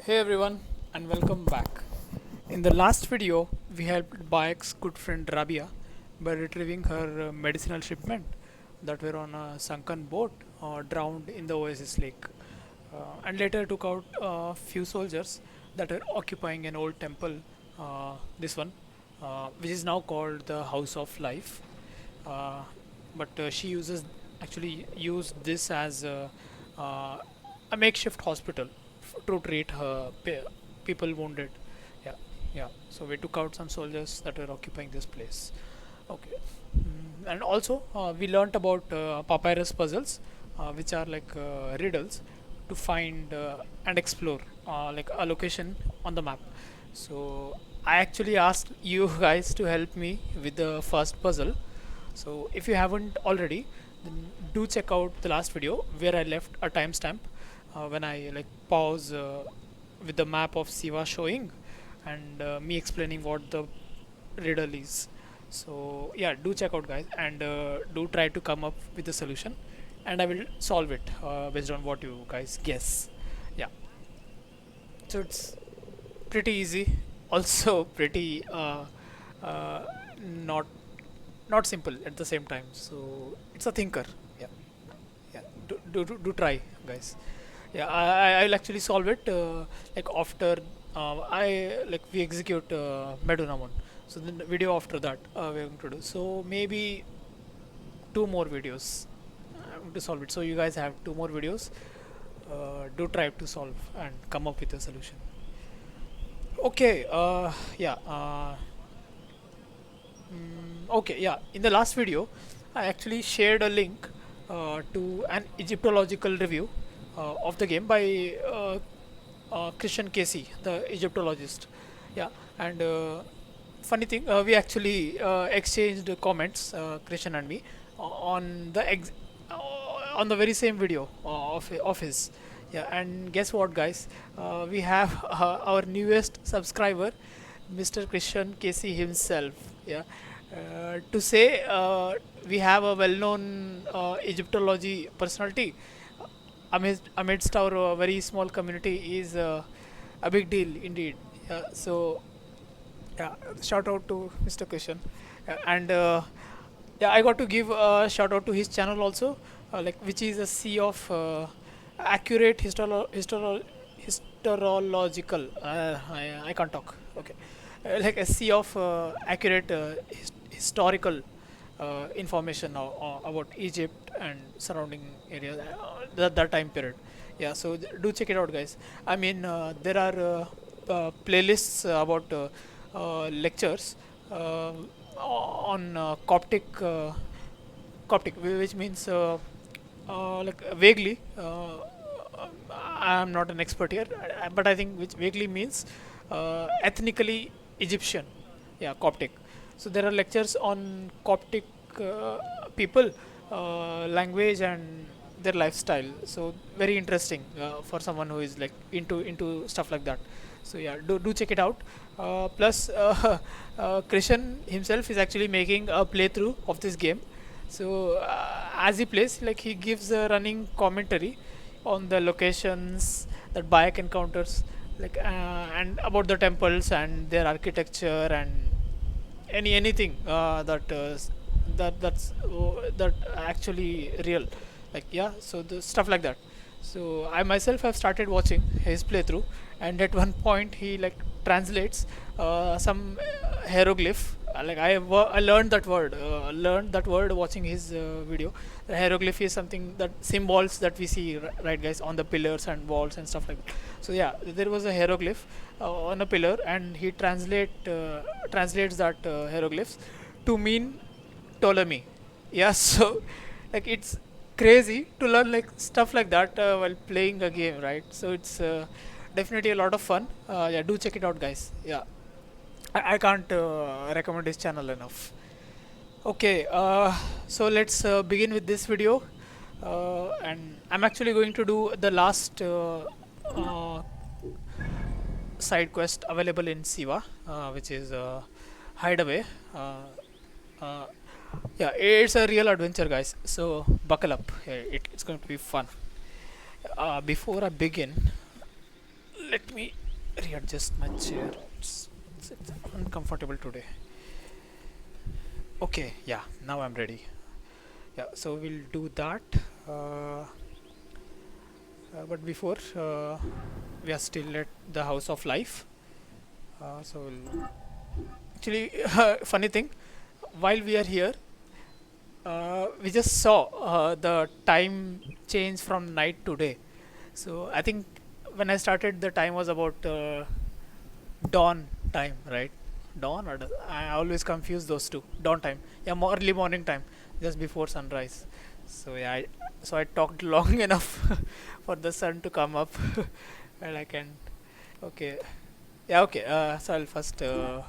Hey everyone, and welcome back. In the last video, we helped Bayek's good friend Rabia by retrieving her medicinal shipment that were on a sunken boat drowned in the Oasis Lake, and later took out a few soldiers that were occupying an old temple, this one, which is now called the House of Life. Uh, but she uses actually used this as uh, a makeshift hospital to treat her people wounded. Yeah, yeah. So we took out some soldiers that were occupying this place. Okay. And also we learnt about papyrus puzzles, which are like riddles to find and explore like a location on the map. So I actually asked you guys to help me with the first puzzle. So if you haven't already, then do check out the last video where I left a timestamp when I like pause with the map of Siva showing and me explaining what the riddle is. So yeah, do check out guys, and do try to come up with a solution, and I will solve it based on what you guys guess. Yeah, so it's pretty easy, also pretty uh, not not simple at the same time. So it's a thinker. Yeah, yeah. Do try, guys. Yeah, I'll actually solve it like after I like we execute Medunamon. So then the video after that we're going to do. So maybe two more videos to solve it. So you guys have two more videos. Do try to solve and come up with a solution. Okay. Yeah. Okay, yeah. In the last video, I actually shared a link to an Egyptological review of the game by Christian Casey, the Egyptologist. Yeah, and funny thing, we actually exchanged comments, Christian and me, on on the very same video of his. Yeah, and guess what, guys? We have our newest subscriber, Mr. Christian Casey himself. Yeah, to say we have a well-known Egyptology personality amidst our very small community is a big deal indeed. Yeah, so yeah, shout out to Mr. Christian, and yeah, I got to give a shout out to his channel also, like which is a sea of accurate historiological. I can't talk. Okay, like a sea of accurate historical information about Egypt and surrounding areas that time period. Yeah, so do check it out, guys. I mean, there are playlists about lectures on Coptic, which means like vaguely. I am not an expert here, but I think which vaguely means ethnically Egyptian. Yeah, Coptic. So there are lectures on Coptic people, language, and their lifestyle. So very interesting for someone who is like into stuff like that. So yeah, do check it out. Plus, Krishan himself is actually making a playthrough of this game. So as he plays, like he gives a running commentary on the locations that Bayek encounters, like and about the temples and their architecture and anything that actually real, like yeah. So the stuff like that. So I myself have started watching his playthrough, and at one point he like translates some hieroglyph. I learned that word watching his video. The hieroglyph is something that symbols that we see, right, guys, on the pillars and walls and stuff like that. So yeah, there was a hieroglyph on a pillar, and he translates that hieroglyphs to mean Ptolemy. Yeah, so like it's crazy to learn like stuff like that while playing a game, right? So it's definitely a lot of fun. Yeah, do check it out, guys. Yeah, I can't recommend his channel enough. Okay, so let's begin with this video, and I'm actually going to do the last side quest available in Siva, which is Hideaway. Uh, yeah, it's a real adventure, guys. So buckle up. Yeah, it's going to be fun. Before I begin, Let me readjust my chair. It's uncomfortable today. Okay, yeah, now I'm ready. Yeah, so we'll do that. Uh, but before, we are still at the House of Life. So we'll actually, funny thing, while we are here, we just saw the time change from night to day. So I think when I started, the time was about dawn time, right? Dawn or I always confuse those two. Dawn time, yeah, early morning time, just before sunrise. So yeah, I talked long enough for the sun to come up, and I can. Okay, yeah, okay. So I'll first go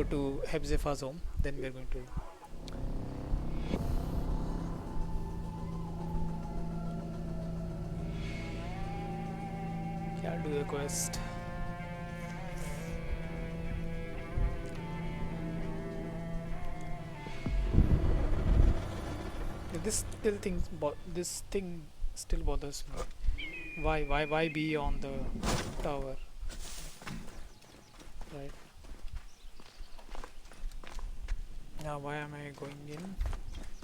to Hebzefa's home. Then we're going to. Yeah, I'll do the quest. Yeah, this thing still bothers me. Why be on the tower, right? Now why am I going in?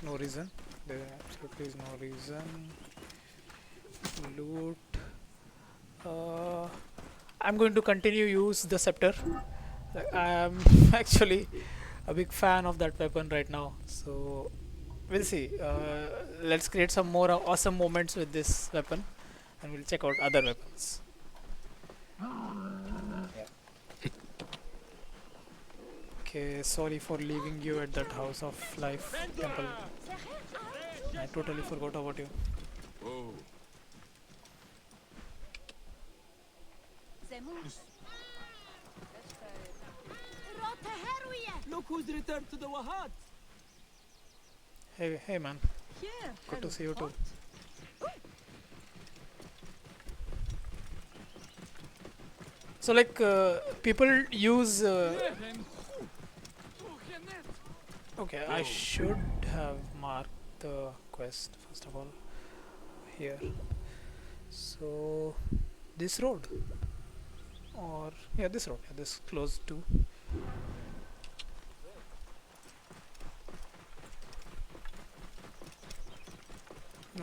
No reason. There absolutely is no reason. Loot. Uh, I'm going to continue use the scepter. I'm actually a big fan of that weapon right now. So we'll see. Let's create some more awesome moments with this weapon, and we'll check out other weapons. Yeah. Okay, sorry for leaving you at that House of Life temple. I totally forgot about you. Oh, Look who's returned to the Wahat! Hey man, Here! good to see you too. So like people use. Okay, I should have marked the quest first of all here. So this road, or yeah, this road. Yeah, this close to.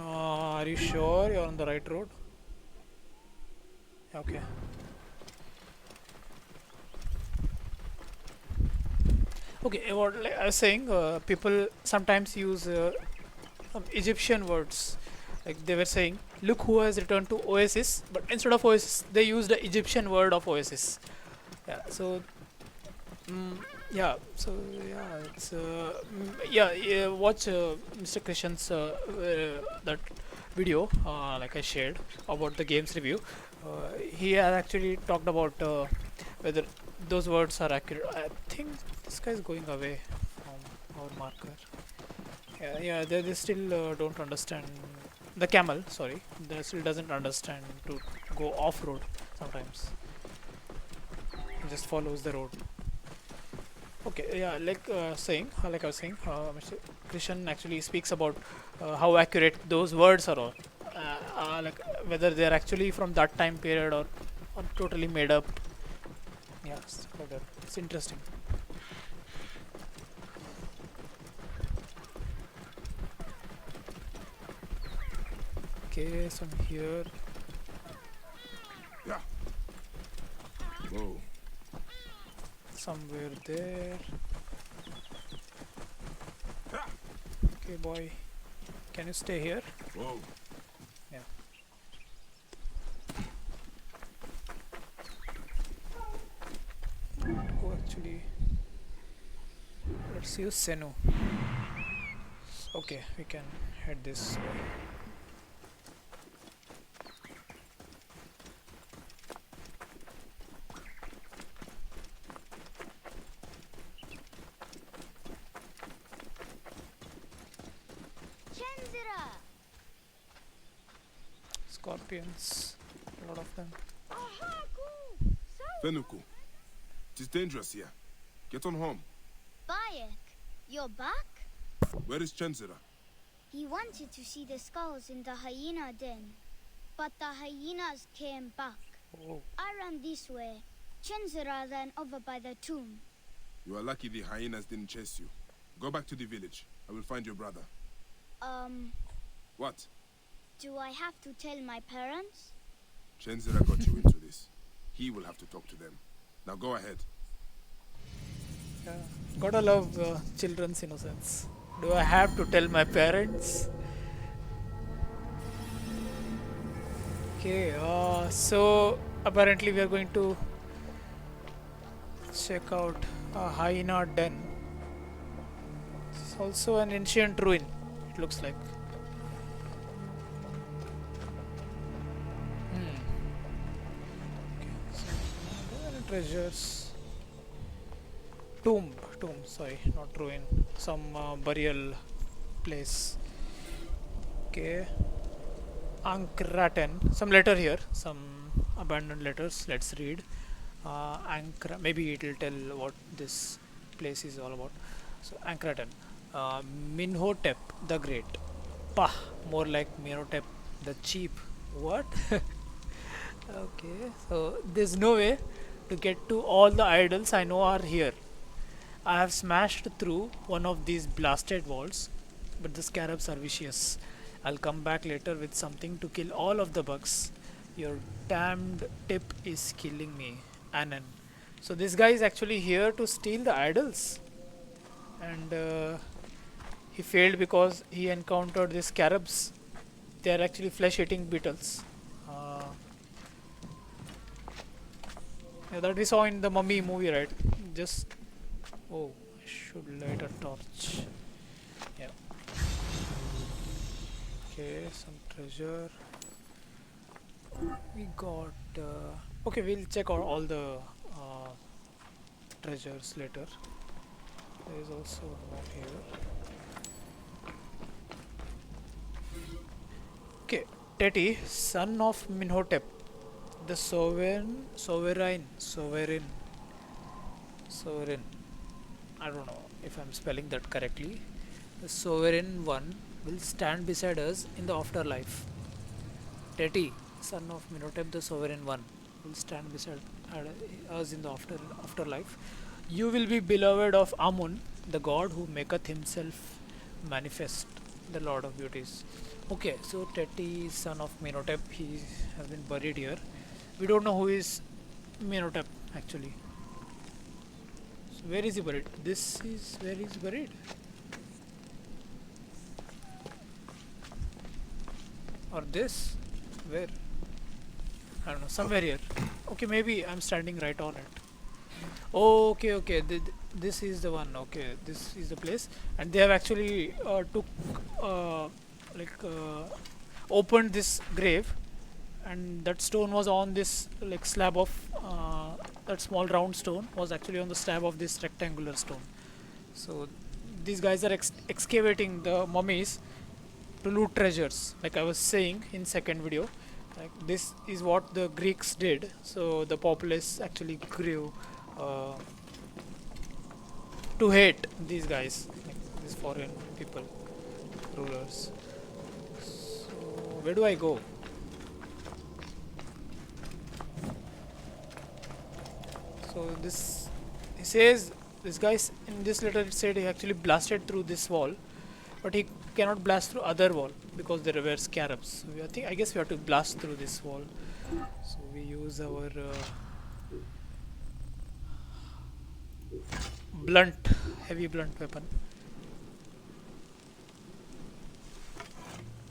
Are you sure you're on the right road? Okay. Okay, what like I was saying, people sometimes use some Egyptian words. Like they were saying, look who has returned to Oasis, but instead of Oasis, they used the Egyptian word of Oasis. Yeah, so mm, yeah, so yeah, it's yeah. Watch Mr. Krishan's that video, like I shared about the games review. He has actually talked about whether those words are accurate. I think this guy is going away from our marker. Yeah, they still don't understand. The camel, sorry, they still doesn't understand to go off road sometimes. He just follows the road. Okay, yeah, like like I was saying, Mr. Krishan actually speaks about how accurate those words are, all, like whether they are actually from that time period or totally made up. Yeah, stuff like that. It's interesting. Okay, so I'm here. yeah. Whoa. Somewhere there. Okay, boy. Can you stay here? Whoa. Yeah. Oh, actually, let's use Senu. Okay, we can head this way. Chenzira! Scorpions, a lot of them. Ahaku! Fenuku. It is dangerous here. Get on home. Bayek, you're back? Where is Chenzira? He wanted to see the skulls in the hyena den, but the hyenas came back. Oh. I ran this way. Chenzera ran over by the tomb. You are lucky the hyenas didn't chase you. Go back to the village. I will find your brother. What? Do I have to tell my parents? Chenzera got you into this. He will have to talk to them. Now go ahead. Yeah. Gotta love children's innocence. Do I have to tell my parents? Okay, so apparently we are going to check out a hyena den. It's also an ancient ruin, it looks like. Okay, so there are treasures. Tomb, sorry, not ruin. Some burial place. Okay. Ankraten. Some letter here. Some abandoned letters. Let's read. Maybe it will tell what this place is all about. So Ankraten. Minhotep the Great. Pah. More like Minhotep the Cheap. What? Okay. So there's no way to get to all the idols I know are here. I have smashed through one of these blasted walls, but the scarabs are vicious. I'll come back later with something to kill all of the bugs. Your damned tip is killing me, Anan. So this guy is actually here to steal the idols, and he failed because he encountered these scarabs. They are actually flesh-eating beetles. Yeah, that we saw in the Mummy movie, right? Just oh, I should light a torch. Yeah. Okay, some treasure. We got. Okay, we'll check out all the treasures later. There is also one here. Okay, Teti, son of Minhotep, the sovereign. I don't know if I'm spelling that correctly. The sovereign one will stand beside us in the afterlife. Teti, son of Minhotep, the sovereign one, will stand beside us in the afterlife. You will be beloved of Amun, the god who maketh himself manifest, the Lord of Beauties. Okay, so Teti, son of Minhotep, he has been buried here. We don't know who is Minhotep actually. So where is he buried? This is where he's buried. Or this? Where? I don't know, somewhere here. Okay, maybe I'm standing right on it. Oh, okay. This is the one. Okay, this is the place, and they have actually opened this grave, and that stone was on this like slab of that small round stone was actually on the slab of this rectangular stone. So these guys are excavating the mummies to loot treasures, like I was saying in second video. Like this is what the Greeks did, so the populace actually grew to hate these guys, like these foreign people, rulers. So where do I go? So this, he says, this guy in this letter it said he actually blasted through this wall, but he cannot blast through other wall because there were scarabs. So I guess we have to blast through this wall. So we use our heavy blunt weapon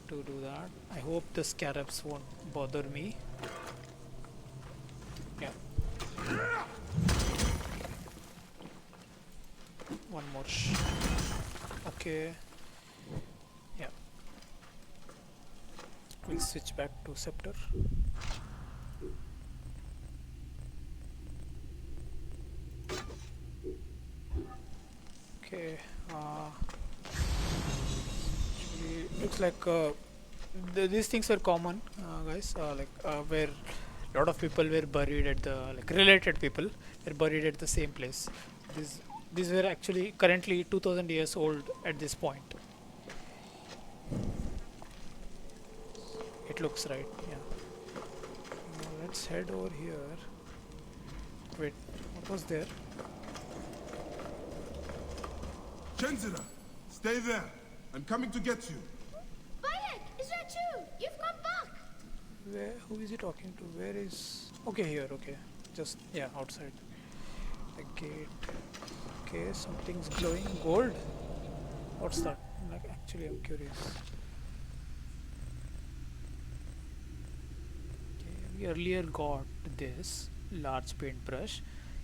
to do that. I hope the scarabs won't bother me. Yeah. One more. Okay. Yeah. We'll switch back to scepter. Okay. Actually, looks like these things were common, guys. Where a lot of people were buried at the related people were buried at the same place. These were actually currently 2000 years old at this point. It looks right. Yeah. Let's let's head over here. Wait, what was there? Chenzira, stay there. I'm coming to get you. Bayek, is that you? You've come back. Where? Who is he talking to? Where is? Okay, here. Okay, just yeah, outside the gate. Okay, something's glowing. Gold. What's that? Like, actually, I'm curious. Okay, we earlier got this large paintbrush.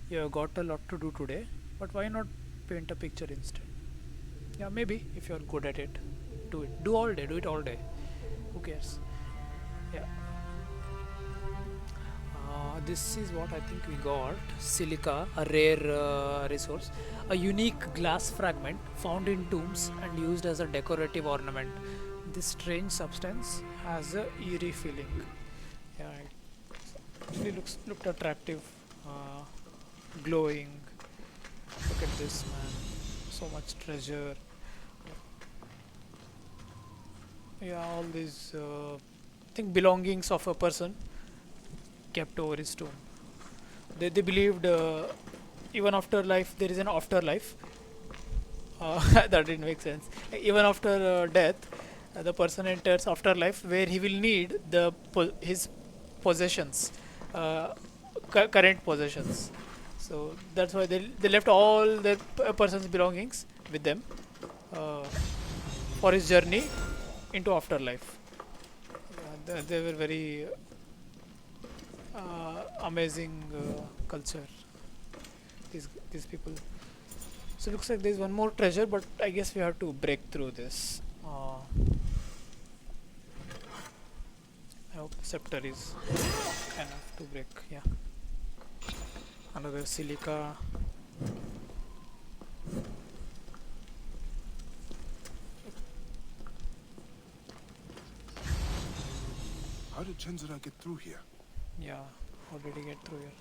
You have got a lot to do today, but why not paint a picture instead? Yeah, maybe if you're good at it, do it. Do all day. Do it all day. Who cares? Yeah. This is what I think we got. Silica, a rare resource, a unique glass fragment found in tombs and used as a decorative ornament. This strange substance has a eerie feeling. Yeah, it actually looked attractive, glowing. Look at this, man. So much treasure. Yeah, all these I think belongings of a person kept over his tomb. They believed even after life there is an afterlife. That didn't make sense. Even after death, the person enters afterlife where he will need his possessions, current possessions. So that's why they left all the person's belongings with them for his journey into afterlife. They were very amazing culture, these people. So looks like there's one more treasure, but I guess we have to break through this. I hope scepter is enough to break. Yeah, another silica. How did Chenzira get through here? Yeah, how did he get through here?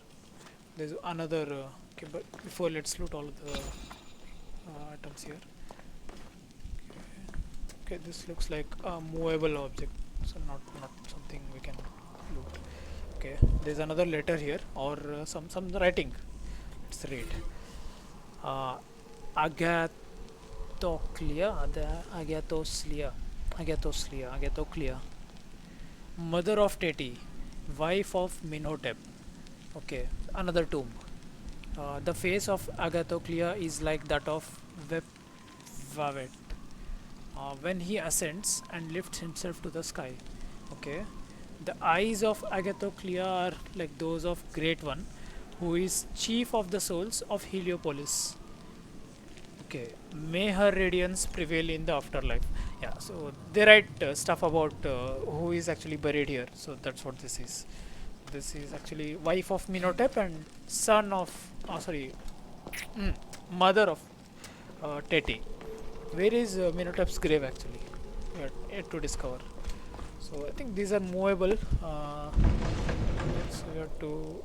There's another. Okay, but before, let's loot all the items here. Okay, this looks like a movable object, so not something we can loot. Okay, there's another letter here, or some writing. Let's read. Agathoclea, Agathoclea, mother of Teti, wife of Minhotep. Okay, another tomb. The face of Agathoclea is like that of Vepvavet when he ascends and lifts himself to the sky. Okay, the eyes of Agathoclea are like those of Great One, who is chief of the souls of Heliopolis. Okay, may her radiance prevail in the afterlife. Yeah, so they write stuff about who is actually buried here. So that's what this is. This is actually wife of Minhotep and son of, mother of Teti. Where is Minhotep's grave actually? We are yet to discover. So I think these are movable. So we have to.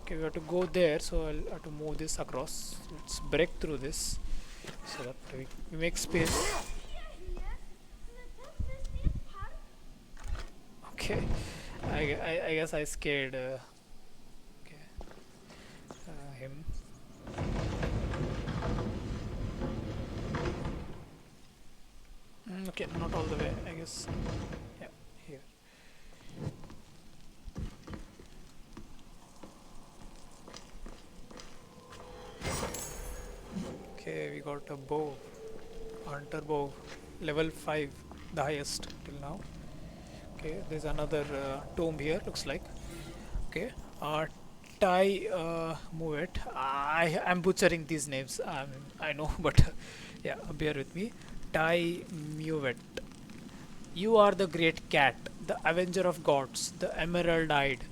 Okay, we have to go there. So I'll have to move this across. Let's break through this so that we make space. Okay, I guess I scared him. Okay, not all the way, I guess. Yeah, here. Okay, we got a bow, hunter bow, level 5, the highest till now. Okay, there's another tomb here, looks like. Okay, Tai Muet. I am butchering these names. I know, but yeah, bear with me. Tai Muet. You are the great cat, the avenger of gods, the emerald-eyed,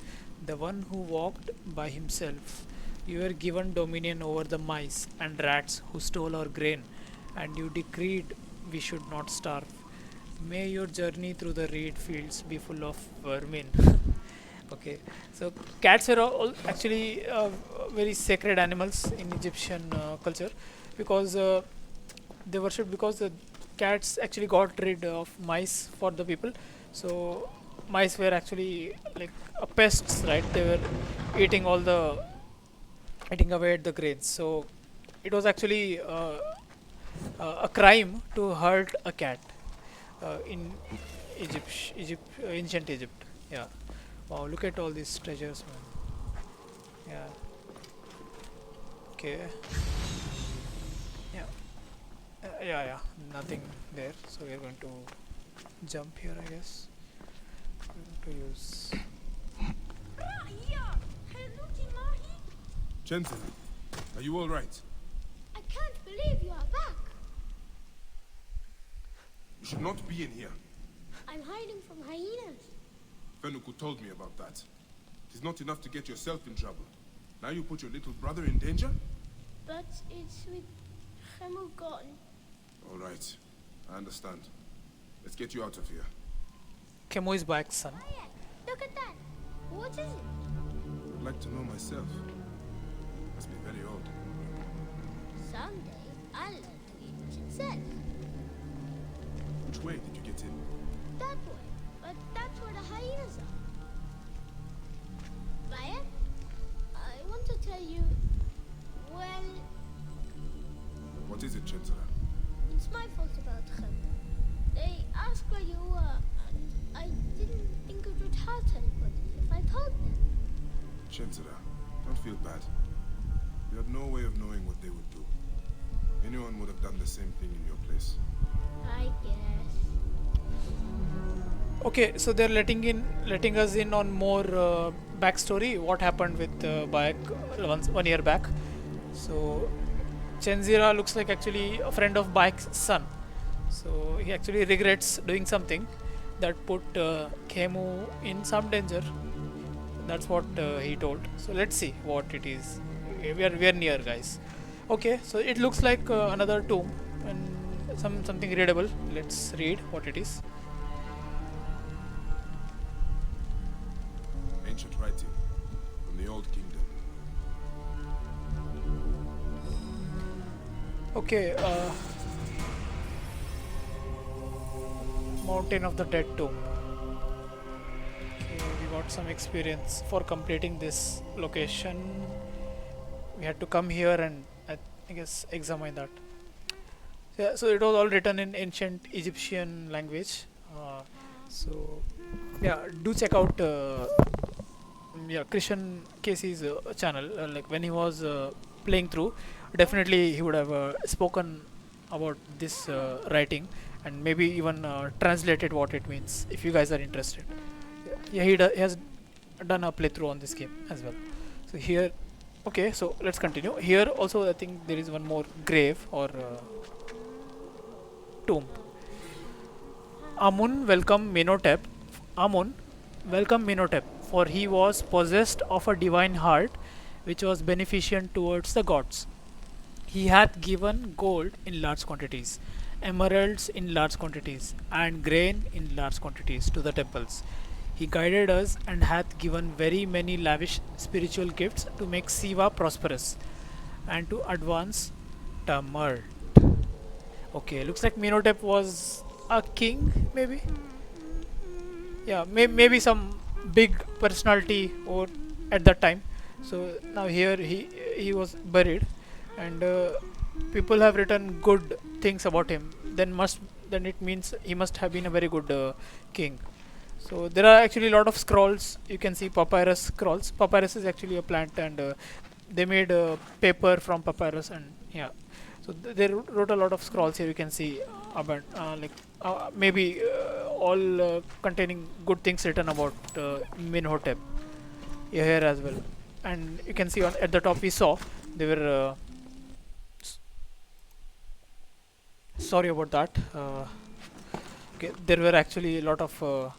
the one who walked by himself. You were given dominion over the mice and rats who stole our grain, and you decreed we should not starve. May your journey through the reed fields be full of vermin. Okay, so cats are all actually very sacred animals in Egyptian culture, because they worship, because the cats actually got rid of mice for the people, So mice were actually like pests, right? They were eating all the eating away at the grains. So it was actually a crime to hurt a cat in ancient Egypt. Yeah. Wow, look at all these treasures, man. Yeah. Okay. Yeah. Yeah. Nothing there. So we're going to jump here, I guess. We're going to use. Jensen, are you all right? I can't believe you are back. You should not be in here. I'm hiding from hyenas. Fenuku told me about that. It is not enough to get yourself in trouble. Now you put your little brother in danger? But it's with Khemu gone. All right. I understand. Let's get you out of here. Kemo is back, son. Look at that. What is it? I'd like to know myself. Must be very old. Someday I'll learn to eat what it says. Which way did you get in? That way. But that's where the hyenas are. Bayek, I want to tell you, well, What is it, Chensara? it's my fault about Khemu. They asked where you were, and I didn't think it would hurt anybody if I told them. Chensara, don't feel bad. You had no way of knowing what they would do. Anyone would have done the same thing in your place. I guess. Okay, so they're letting us in on more backstory. What happened with Bayek 1 year back? So Chenzira looks like actually a friend of Bayek's son. So he actually regrets doing something that put Khemu in some danger. That's what he told. So let's see what it is. We are near, guys. Okay, so it looks like another tomb and something readable. Let's read what it is. Ancient writing from the Old Kingdom. Okay, Mountain of the Dead Tomb. Okay, we got some experience for completing this location. We had to come here and I guess examine that. Yeah, so it was all written in ancient Egyptian language. So yeah, do check out Christian Casey's channel. Like when he was playing through, definitely he would have spoken about this writing and maybe even translated what it means if you guys are interested. Yeah, he has done a playthrough on this game as well. So here, okay, so let's continue. Here also I think there is one more grave or tomb. Amun welcomed Menhotep. Amun welcomed Menhotep, for he was possessed of a divine heart which was beneficent towards the gods. He hath given gold in large quantities, emeralds in large quantities, and grain in large quantities to the temples. He guided us and hath given very many lavish spiritual gifts to make Siva prosperous and to advance tumult. Okay, looks like Menhotep was a king, maybe. Yeah, maybe some big personality or at that time. So now here he was buried, and people have written good things about him. Then it means he must have been a very good king. So there are actually a lot of scrolls. You can see papyrus scrolls. Papyrus is actually a plant, and they made paper from papyrus, and yeah. So they wrote a lot of scrolls here. You can see about maybe all containing good things written about Menhotep here as well. And you can see at the top we saw they were sorry about that. Okay, there were actually a lot of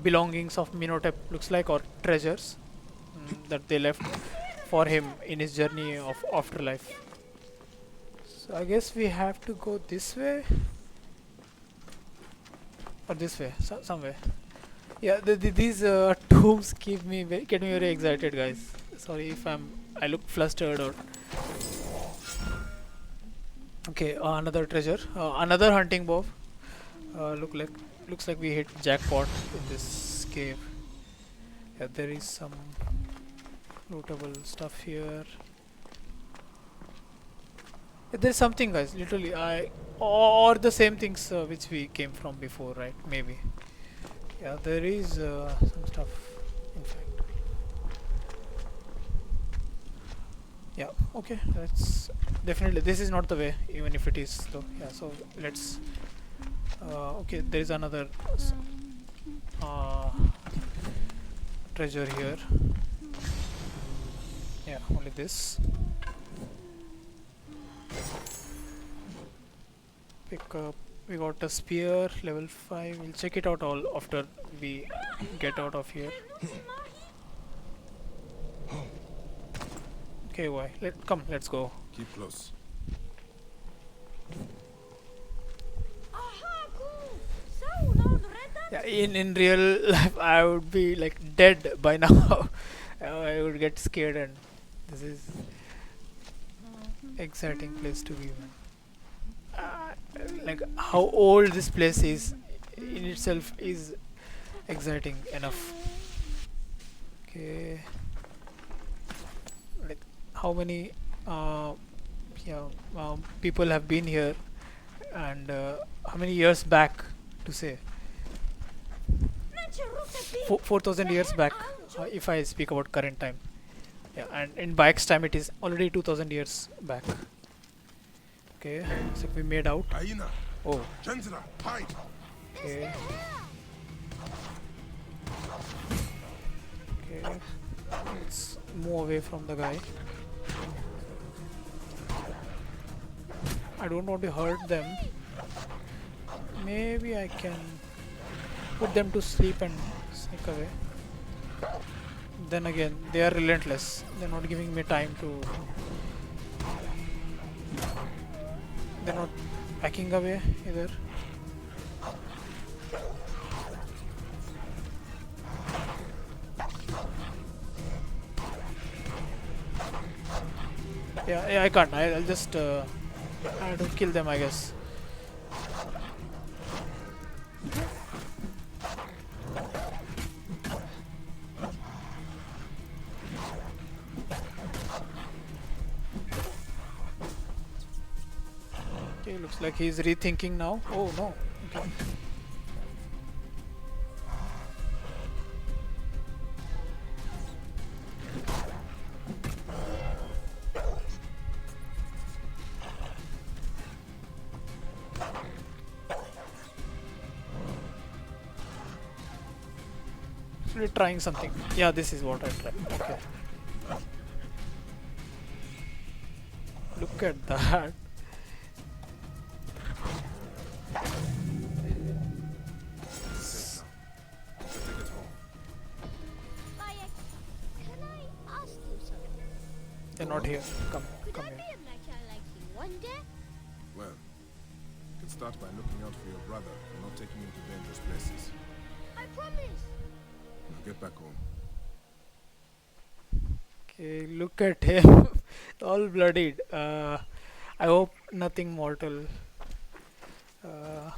belongings of Menhotep, looks like, or treasures that they left for him in his journey of afterlife. So I guess we have to go this way or this way, somewhere. Yeah, these tombs get me very excited, guys. Sorry if I look flustered or. Okay, another treasure, another hunting bow. Look like looks like we hit jackpot in this cave. Yeah, there is some lootable stuff here. There's something, guys. Literally, or the same things which we came from before, right? Maybe. Yeah, there is some stuff. In fact. Yeah. Okay. That's definitely. This is not the way, even if it is though. Yeah. So let's. Okay. There is another treasure here. Yeah. Only this. Pick up. We got a spear, level 5. We'll check it out all after we get out of here. Okay, why? Let's go. Keep close. Yeah, in real life, I would be like dead by now. I would get scared, and this is exciting place to be in. Like how old this place is in itself is exciting enough. Okay, like how many people have been here, and how many years back to say 4,000 years back, if I speak about current time. Yeah, and in Bayek's time it is already 2,000 years back. Okay, so we made out. Hyena! Oh, Chancellor, hide! okay. Okay, let's move away from the guy. I don't want to hurt them. Maybe I can put them to sleep and sneak away. Then again, they are relentless. They're not giving me time to. They're not backing away either. Yeah, I can't. I'll just I have to kill them, I guess. Okay, looks like he's rethinking now. Oh no. Okay. Actually trying something. Yeah, this is what I tried. Okay. Look at that. Safe now. Let's take it home. Can I ask you something? They're not here. Come Could I here. be a mecha like you one day? Well, you can start by looking out for your brother and not taking him to dangerous places. I promise. Now get back home. Okay, look at him. All bloodied. I hope nothing mortal. Yeah.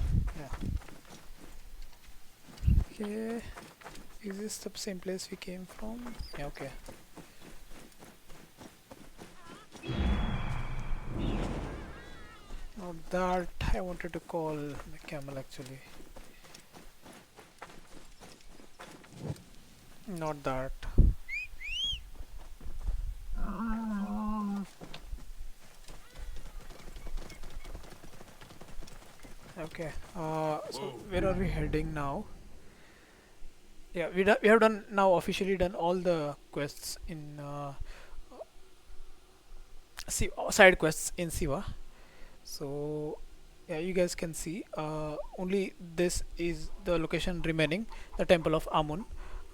Okay. Is this the same place we came from? Yeah, okay. Not that. I wanted to call the camel actually. Not that. Okay. So where are we heading now? Yeah, we have done now officially done all the quests in side quests in Siva. So yeah, you guys can see only this is the location remaining, the Temple of Amun.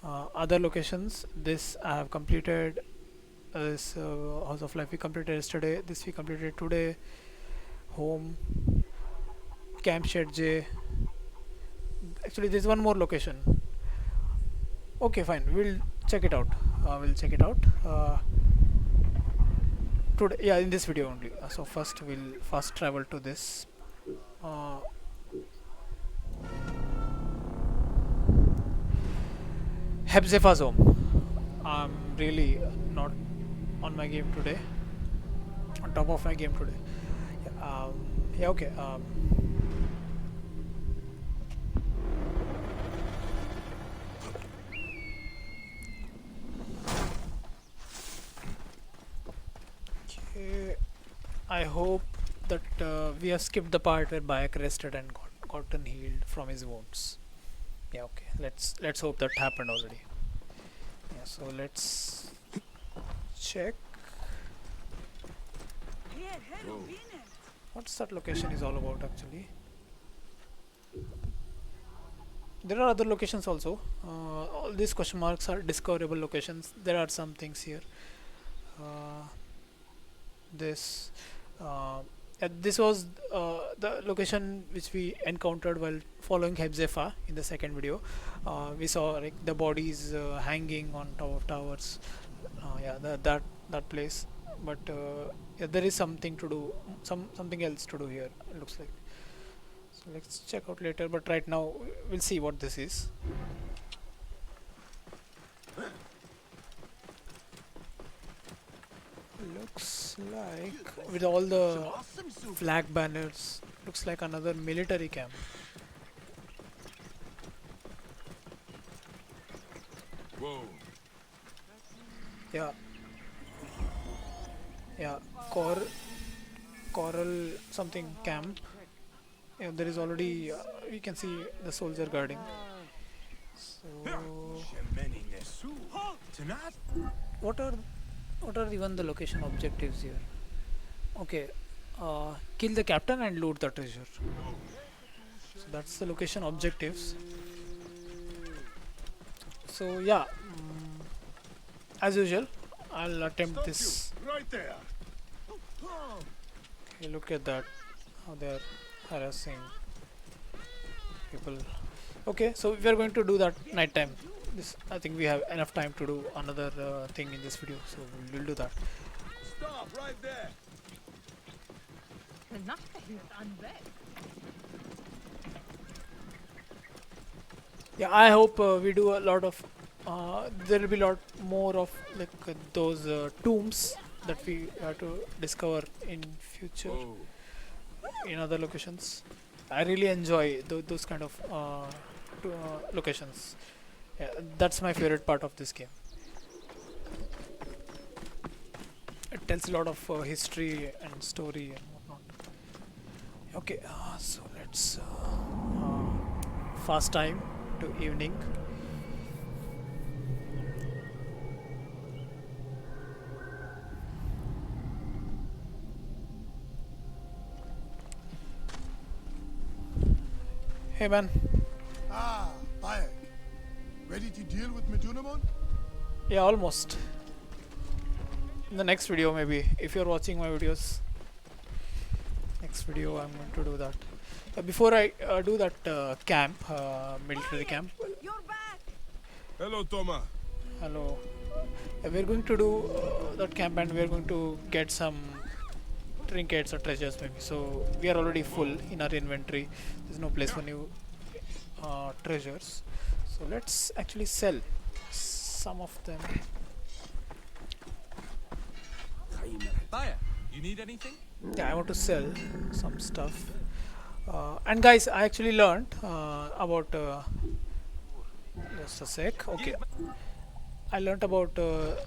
Other locations, this I have completed. This House of Life we completed yesterday. This we completed today. Home, Camp Shed J. Actually, there's one more location. Okay, fine. We'll check it out. We'll check it out today. Yeah, in this video only. So first we'll fast travel to this. Hebzefa's home. I'm really not on my game today. On top of my game today. Yeah, okay. Okay. I hope that we have skipped the part where Bayek rested and gotten healed from his wounds. Yeah, okay. Let's hope that happened already. Yeah, so let's check. What's that location is all about actually? There are other locations also. All these question marks are discoverable locations. There are some things here. This this was the location which we encountered while following Hebzefa in the second video. We saw like the bodies hanging on top of towers. Yeah, that place. But yeah, there is something to do, something else to do here. It looks like. So let's check out later. But right now we'll see what this is. Looks like with all the flag banners, looks like another military camp. Whoa. Yeah. Yeah, coral something camp. Yeah, there is already we can see the soldier guarding. So what are even the location objectives here? Okay, kill the captain and loot the treasure. So that's the location objectives. So yeah, as usual, I'll attempt this. Right there. Okay, look at that, how they are harassing people. Okay, so we are going to do that night time. This, I think we have enough time to do another thing in this video, so we'll do that. Stop right there. Yeah, I hope we do a lot of there will be a lot more of like those tombs that we have to discover in future Whoa. in other locations. I really enjoy those kind of locations. Yeah, that's my favorite part of this game. It tells a lot of history and story and whatnot. Okay, so let's fast time to evening. Hey man, Ah, Bayek. Ready to deal with Medunamon? yeah, almost. In the next video, maybe, if you're watching my videos, next video I'm going to do that. Before I do that camp, military camp, You're back! Hello, Toma. hello. We're going to do that camp and we're going to get some trinkets or treasures maybe. So we are already full in our inventory. There's no place for new treasures. So let's actually sell some of them. Baya, you need anything? Yeah, I want to sell some stuff. And guys, I actually learned about just a sec. Okay, I learned about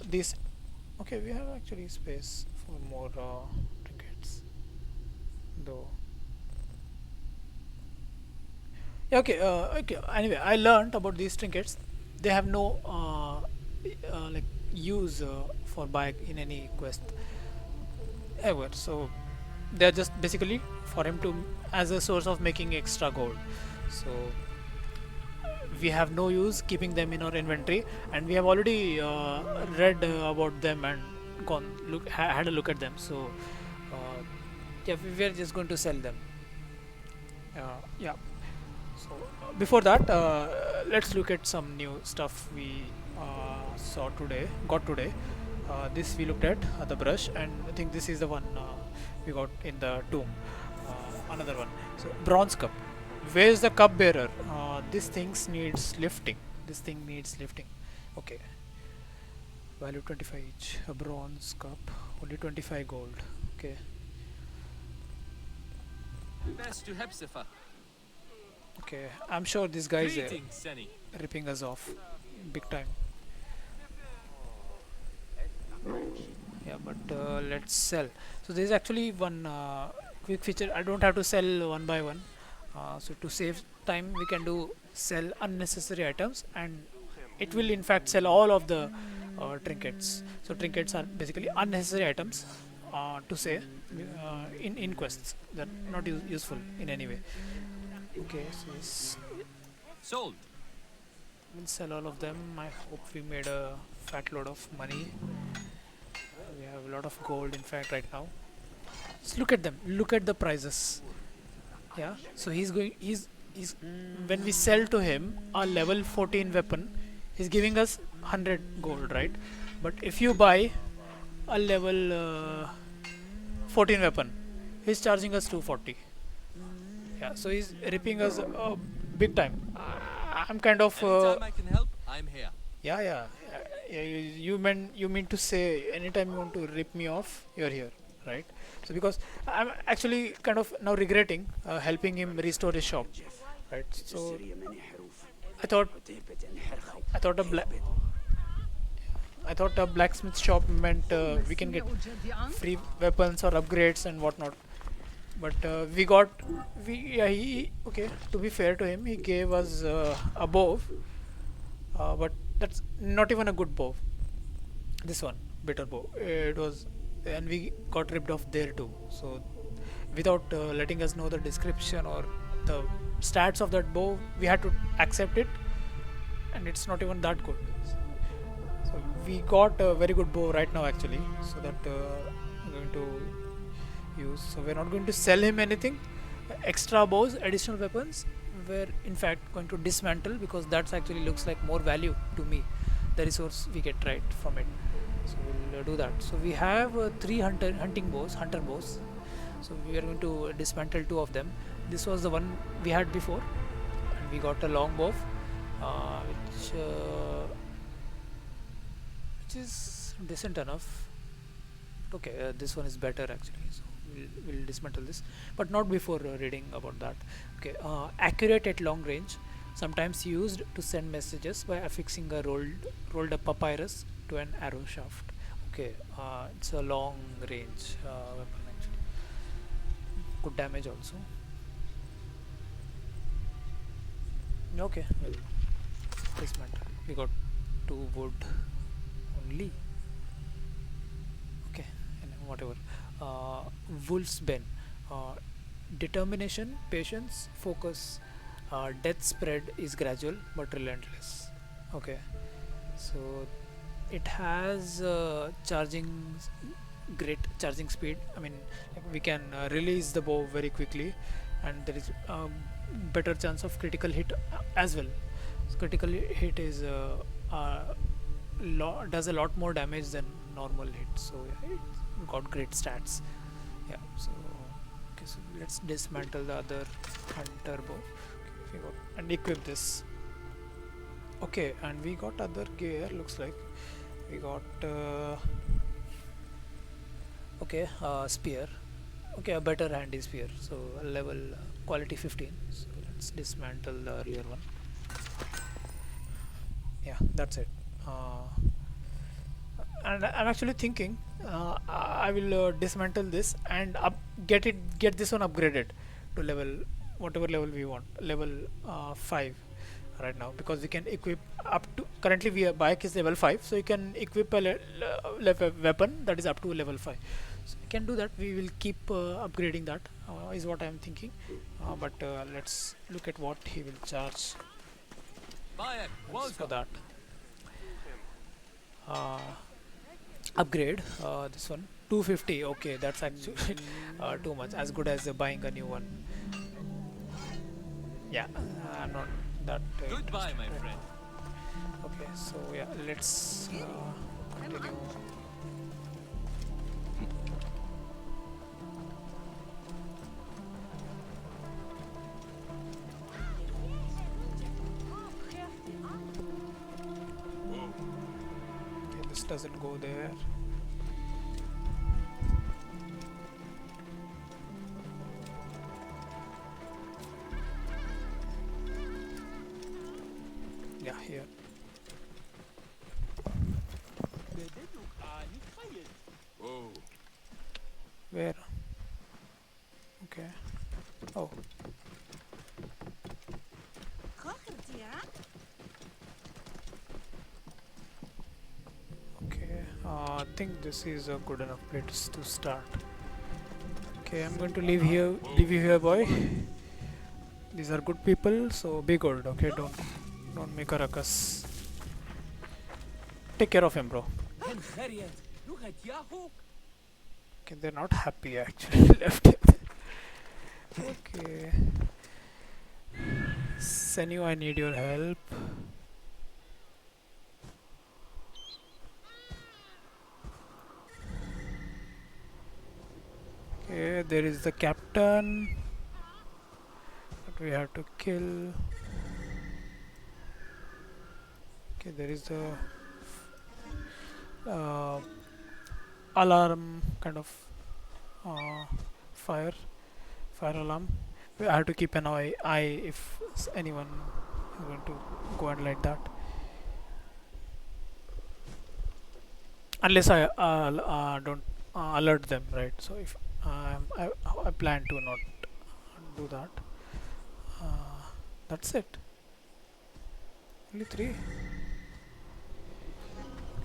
this. Okay, we have actually space for more trinkets, though. Yeah, okay. Okay. Anyway, I learned about these trinkets. They have no like use for bike in any quest ever. So they are just basically for him to as a source of making extra gold. So we have no use keeping them in our inventory, and we have already read about them and had a look at them. So yeah, we are just going to sell them. Yeah. So before that, let's look at some new stuff we got today. This we looked at the brush, and I think this is the one we got in the tomb. Another one. So bronze cup. Where is the cup bearer? This thing needs lifting. This thing needs lifting. Okay, value 25 each. A bronze cup, only 25 gold. Okay, Best to Hepzibah. okay. I'm sure this guy is Greetings, Seni. ripping us off big time. Yeah, but let's sell. So there is actually one quick feature. I don't have to sell one by one. So to save time, we can do sell unnecessary items, and it will in fact sell all of the trinkets. So trinkets are basically unnecessary items to say in quests that not useful in any way. Okay, so this Sold. we'll sell all of them. I hope we made a fat load of money. We have a lot of gold in fact right now. Just look at them. Look at the prices. Yeah. So he's when we sell to him a level 14 weapon, he's giving us 100 gold, right? But if you buy a level 14 weapon, he's charging us 240. Yeah. So he's ripping us big time. I'm kind of Anytime I can help, I'm here. yeah, yeah. You mean to say anytime you want to rip me off, you're here, right? So because I'm actually kind of now regretting helping him restore his shop, right? So I thought I thought a black I thought a blacksmith shop meant we can get free weapons or upgrades and whatnot. But we got we yeah, he okay. To be fair to him, he gave us a bow, but that's not even a good bow. This one, bitter bow. It was, and we got ripped off there too. So, without letting us know the description or the stats of that bow, we had to accept it, and it's not even that good. So we got a very good bow right now actually. So that I'm going to use. So we're not going to sell him anything. Extra bows, additional weapons, we're in fact going to dismantle because that's actually looks like more value to me, the resource we get right from it. So we'll do that. So we have three hunting bows, hunter bows. So we are going to dismantle two of them. This was the one we had before, and we got a long bow, which is decent enough. Okay, this one is better actually. So we'll dismantle this, but not before reading about that. Okay, accurate at long range, sometimes used to send messages by affixing a rolled up papyrus to an arrow shaft. Okay, it's a long range weapon actually. Good damage also. Okay, well, dismantle. We got 2 wood only. Okay, and whatever. Wolf's Ben. Determination, patience, focus. Death spread is gradual but relentless. Okay, so it has great charging speed. I mean, like we can release the bow very quickly, and there is better chance of critical hit as well. So critical hit is does a lot more damage than normal hit. So yeah, it got great stats. Yeah. So okay, so let's dismantle the other hunter bow. Okay, we got and equip this. Okay, and we got other gear. Looks like we got okay, spear. Okay, a better handy spear. So level quality 15. So let's dismantle the earlier one. Yeah, that's it. And I'm actually thinking I will dismantle this and get this one upgraded to level whatever level we want, level 5 right now, because we can equip up to currently bike is level 5, so you can equip a weapon that is up to level 5. So we can do that. We will keep upgrading that is what I'm thinking, but let's look at what he will charge for that. Upgrade this one 250. Okay, that's actually too much, as good as buying a new one. Yeah, I'm not that Goodbye, my friend. okay, so yeah, let's continue. doesn't go there. Yeah, here. Whoa. Where? Okay. Oh. Okay. I think this is a good enough place to start. Okay, I'm going to leave here. Leave you here, boy. These are good people, so be good. Okay, don't make a ruckus. Take care of him, bro. Okay, they're not happy actually. Left him. Okay. Senyu, I need your help. Okay, there is the captain that we have to kill. Okay, there is the alarm kind of fire alarm. I have to keep an eye if anyone is going to go and light that. Unless I don't alert them, right? So if I plan to not do that. That's it. Only 3.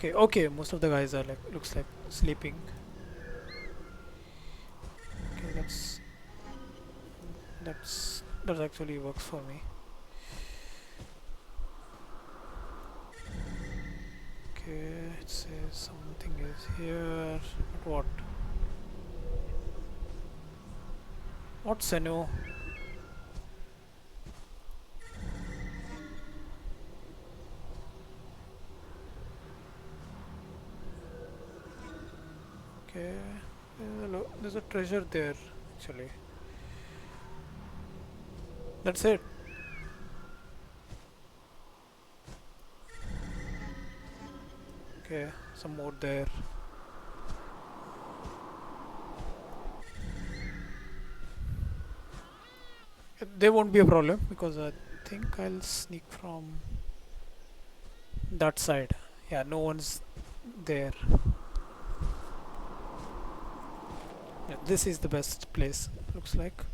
Okay. Most of the guys are looks like sleeping. Okay, that actually works for me. Okay, it says something is here. But what, Senyu? Okay, there's a treasure there actually. That's it. Okay, some more there. There won't be a problem because I think I'll sneak from that side. Yeah, no one's there. Yeah, this is the best place, looks like.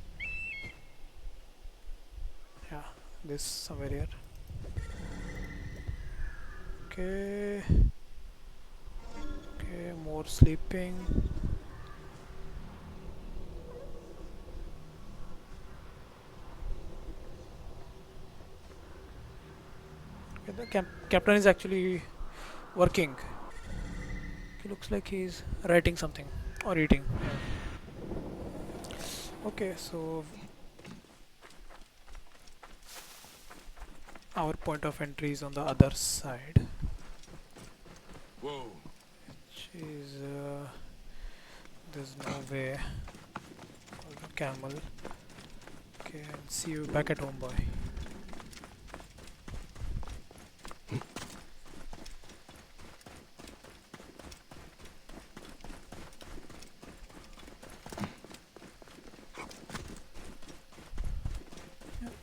Yeah, this somewhere here. Okay. Okay, more sleeping. Okay, the captain is actually working. He looks like he's writing something or eating. Okay, so our point of entry is on the other side. Whoa. Which is there's no way. Call the camel. Okay, and see you back at home, boy.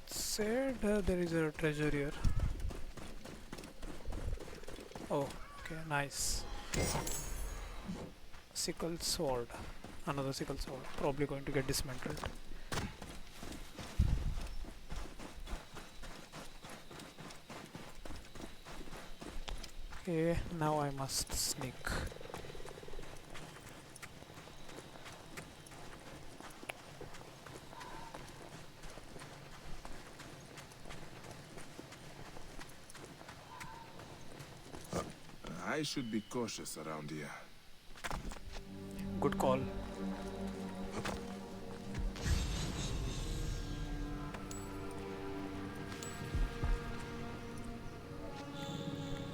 Said there is a treasure here. Oh, okay, nice. Sickle sword. Another sickle sword. Probably going to get dismantled. Okay, now I must sneak. I should be cautious around here. Good call.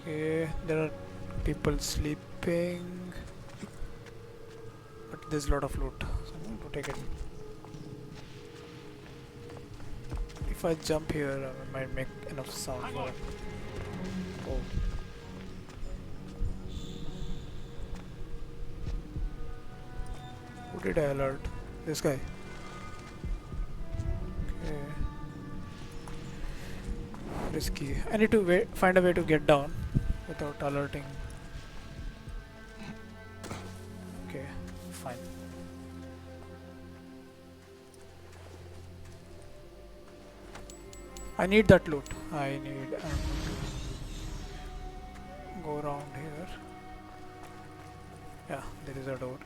Okay, there are people sleeping, but there's a lot of loot, so I'm going to take it. If I jump here, I might make enough sound for it. Oh. did I alert? This guy. Okay. Risky. I need to find a way to get down without alerting. Okay, fine. I need that loot. I need go around here. Yeah, there is a door.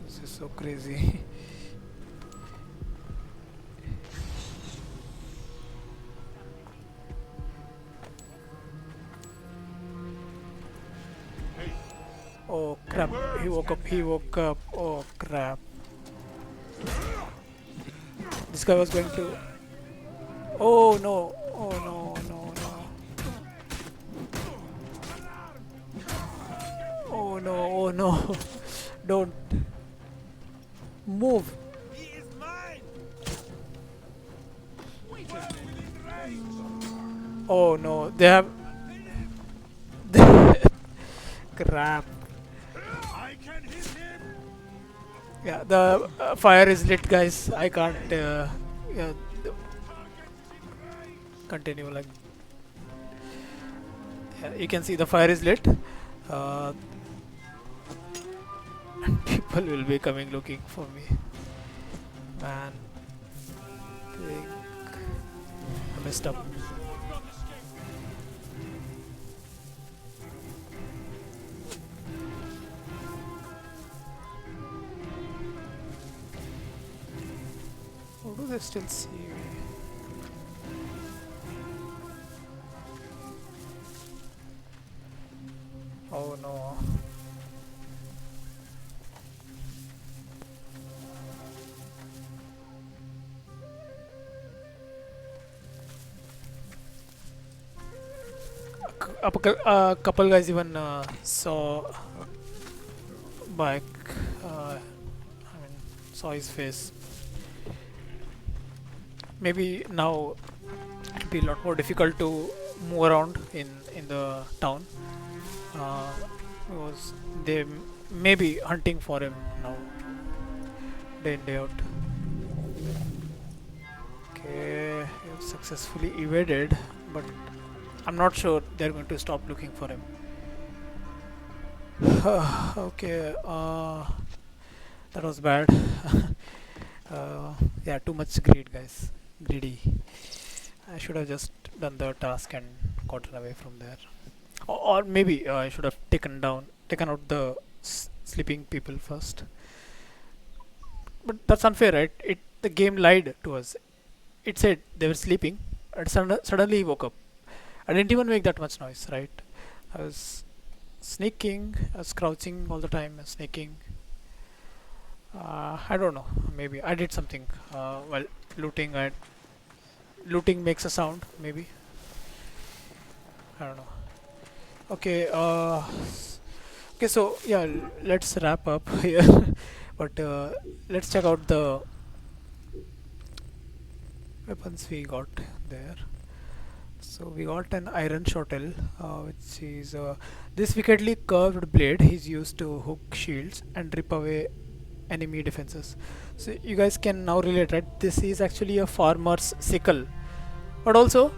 This is so crazy. Oh crap, he woke up, oh crap. This guy was going to... Oh no, oh no, no, no. Oh no, oh no. Don't. Move. Oh no, they have... Crap. Yeah, the fire is lit, guys. I can't yeah, continue like. Yeah, you can see the fire is lit. People will be coming looking for me. Man, think I messed up. How do they still see me? Oh no. A couple guys even saw Bayek. Saw his face. Maybe now it'll be a lot more difficult to move around in the town because they may be hunting for him now, day in day out. Okay, he successfully evaded, but I'm not sure they're going to stop looking for him. Okay, that was bad. Yeah, too much greed, guys. Greedy. I should have just done the task and gotten away from there. Or maybe I should have taken out the sleeping people first. But that's unfair, right? The game lied to us. It said they were sleeping, and suddenly woke up. I didn't even make that much noise, right? I was sneaking, I was crouching all the time, sneaking. I don't know. Maybe I did something while looting. Looting makes a sound. Maybe. I don't know. Okay. Okay. So yeah, let's wrap up here. But let's check out the weapons we got there. So we got an iron shottle, which is this wickedly curved blade is used to hook shields and rip away enemy defenses. So you guys can now relate, right? This is actually a farmer's sickle, but also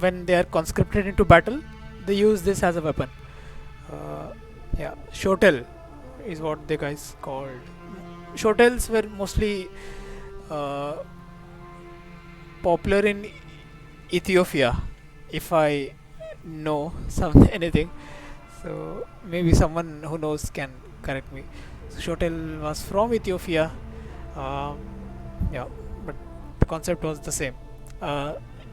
when they are conscripted into battle, they use this as a weapon. Yeah, shottle is what the guys called. Shottles were mostly popular in Ethiopia, if I know anything. So maybe someone who knows can correct me. Shottle was from Ethiopia. Yeah, but the concept was the same.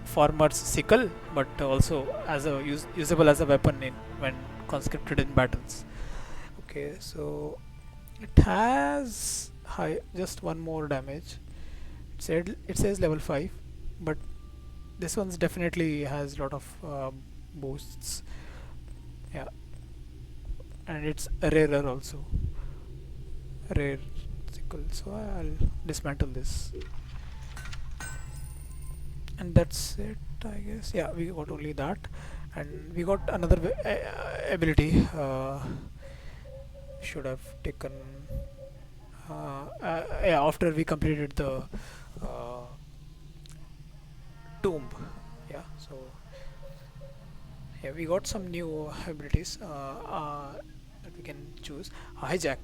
Farmer's sickle, but also as a usable as a weapon when conscripted in battles. Okay, so it has just one more damage. It says level 5, but this one's definitely has a lot of boosts. Yeah, and it's rarer also. Rare sickle. So I'll dismantle this. and that's it, I guess. Yeah, we got only that, and we got another ability. Should have taken yeah, after we completed the uh, tomb. Yeah, so yeah, we got some new abilities that we can choose. Hijack,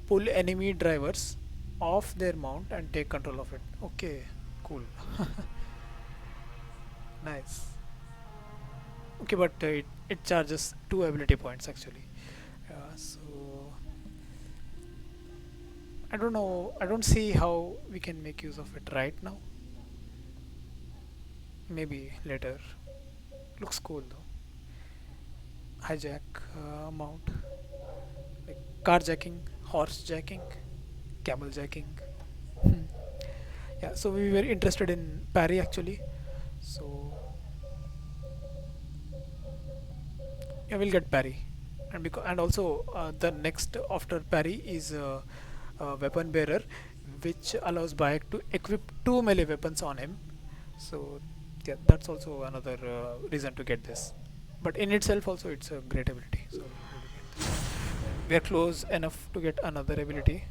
pull enemy drivers off their mount and take control of it. Okay, cool. Nice. Okay, but it charges 2 ability points actually. So I don't know, I don't see how we can make use of it right now. Maybe later. Looks cool though. Hijack, mount, like carjacking, horse jacking, camel jacking. Hmm. Yeah, so we were interested in parry actually. So yeah, we'll get parry, and and also the next after parry is weapon bearer, which allows Bayek to equip 2 melee weapons on him. So yeah, that's also another reason to get this. But in itself also it's a great ability. So we are close enough to get another ability.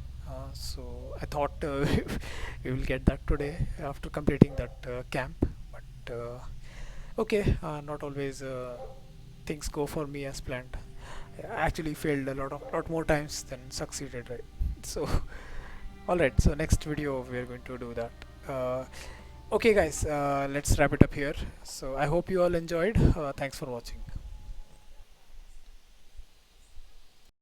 So I thought we will get that today after completing that camp. But okay, not always things go for me as planned. I actually failed a lot more times than succeeded, right? So alright, so next video we are going to do that. Okay guys, let's wrap it up here. So I hope you all enjoyed. Thanks for watching.